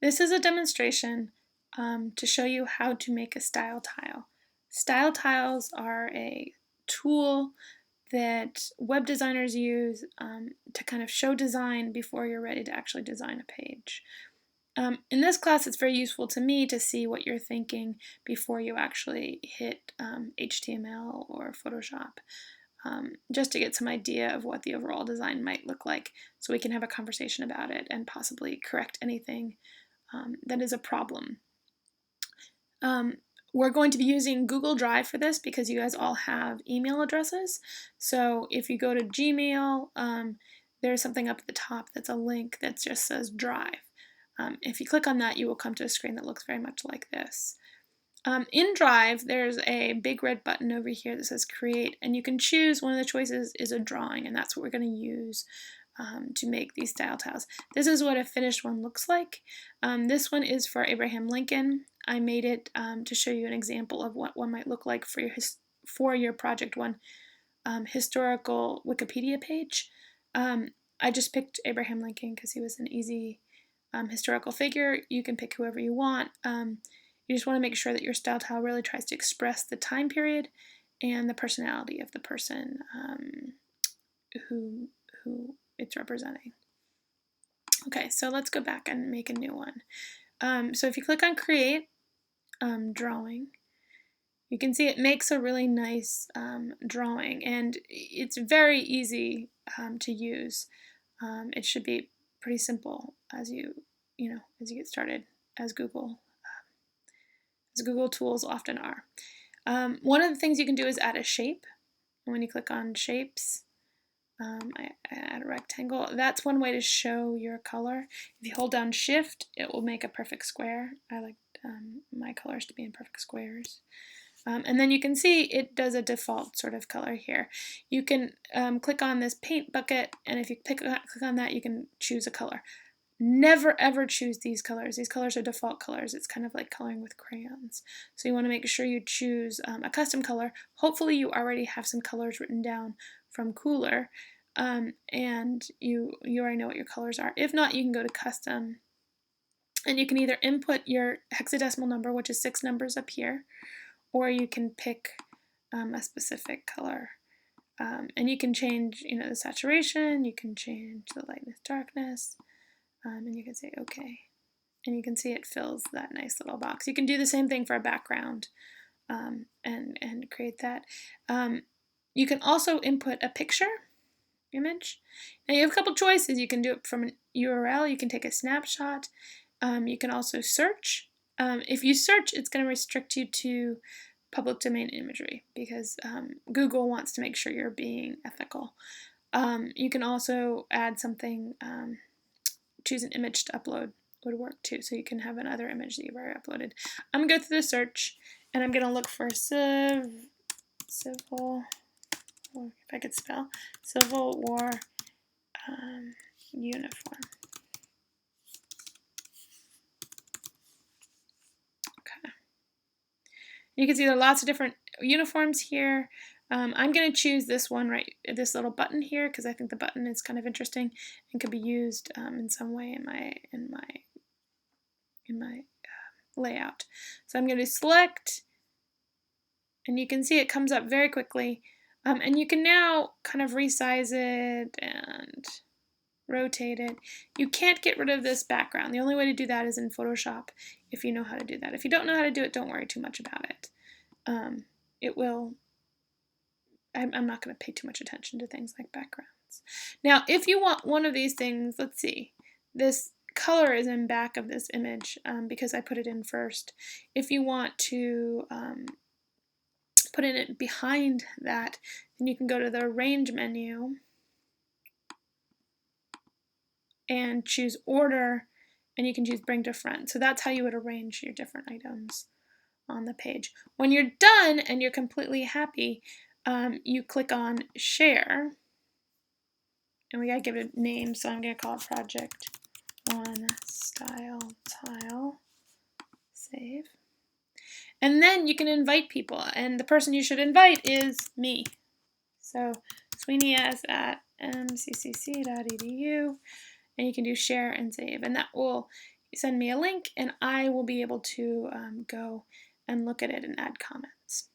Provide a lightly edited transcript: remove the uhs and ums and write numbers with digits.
This is a demonstration to show you how to make a style tile. Style tiles are a tool that web designers use to kind of show design before you're ready to actually design a page. In this class, it's very useful to me to see what you're thinking before you actually hit HTML or Photoshop, just to get some idea of what the overall design might look like, so we can have a conversation about it and possibly correct anything that is a problem. We're going to be using Google Drive for this because you guys all have email addresses. So if you go to Gmail, there's something up at the top that's a link that just says Drive. If you click on that, you will come to a screen that looks very much like this. In Drive, there's a big red button over here that says Create, and you can choose. One of the choices is a drawing, and that's what we're going to use to make these style tiles. This is what a finished one looks like. This one is for Abraham Lincoln. I made it to show you an example of what one might look like for your Project 1 historical Wikipedia page. I just picked Abraham Lincoln because he was an easy historical figure. You can pick whoever you want. You just want to make sure that your style tile really tries to express the time period and the personality of the person who it's representing. Okay, so let's go back and make a new one. So if you click on Create Drawing, you can see it makes a really nice drawing, and it's very easy to use. It should be pretty simple as you get started, as Google tools often are. One of the things you can do is add a shape. And when you click on Shapes, I add a rectangle. That's one way to show your color. If you hold down Shift, it will make a perfect square. I like my colors to be in perfect squares. And then you can see it does a default sort of color here. You can click on this paint bucket, and if you click on that, you can choose a color. Never ever choose these colors. These colors are default colors. It's kind of like coloring with crayons. So you want to make sure you choose a custom color. Hopefully you already have some colors written down from Cooler, and you already know what your colors are. If not, you can go to Custom, and you can either input your hexadecimal number, which is 6 numbers up here, or you can pick a specific color. And you can change, the saturation, you can change the lightness, darkness, and you can say OK. And you can see it fills that nice little box. You can do the same thing for a background and create that. You can also input a picture image. And you have a couple choices. You can do it from an URL. You can take a snapshot. You can also search. If you search, it's going to restrict you to public domain imagery because Google wants to make sure you're being ethical. You can also add something, choose an image to upload would work too, so you can have another image that you've already uploaded. I'm going to go through the search, and I'm going to look for civil, or if I could spell, Civil War uniform. Okay. You can see there are lots of different uniforms here. I'm going to choose this one this little button here because I think the button is kind of interesting and could be used in some way in my layout. So I'm going to select, and you can see it comes up very quickly. And you can now kind of resize it and rotate it. You can't get rid of this background. The only way to do that is in Photoshop if you know how to do that. If you don't know how to do it, don't worry too much about it. I'm not going to pay too much attention to things like backgrounds. Now, if you want one of these things, let's see. This color is in back of this image because I put it in first. If you want to put it behind that, then you can go to the Arrange menu and choose Order, and you can choose Bring to Front. So that's how you would arrange your different items on the page. When you're done and you're completely happy, you click on Share, and we gotta give it a name, so I'm gonna call it Project 1 Style Tile. Save. And then you can invite people, and the person you should invite is me. So sweeneyas@mccc.edu, and you can do share and save, and that will send me a link and I will be able to go and look at it and add comments.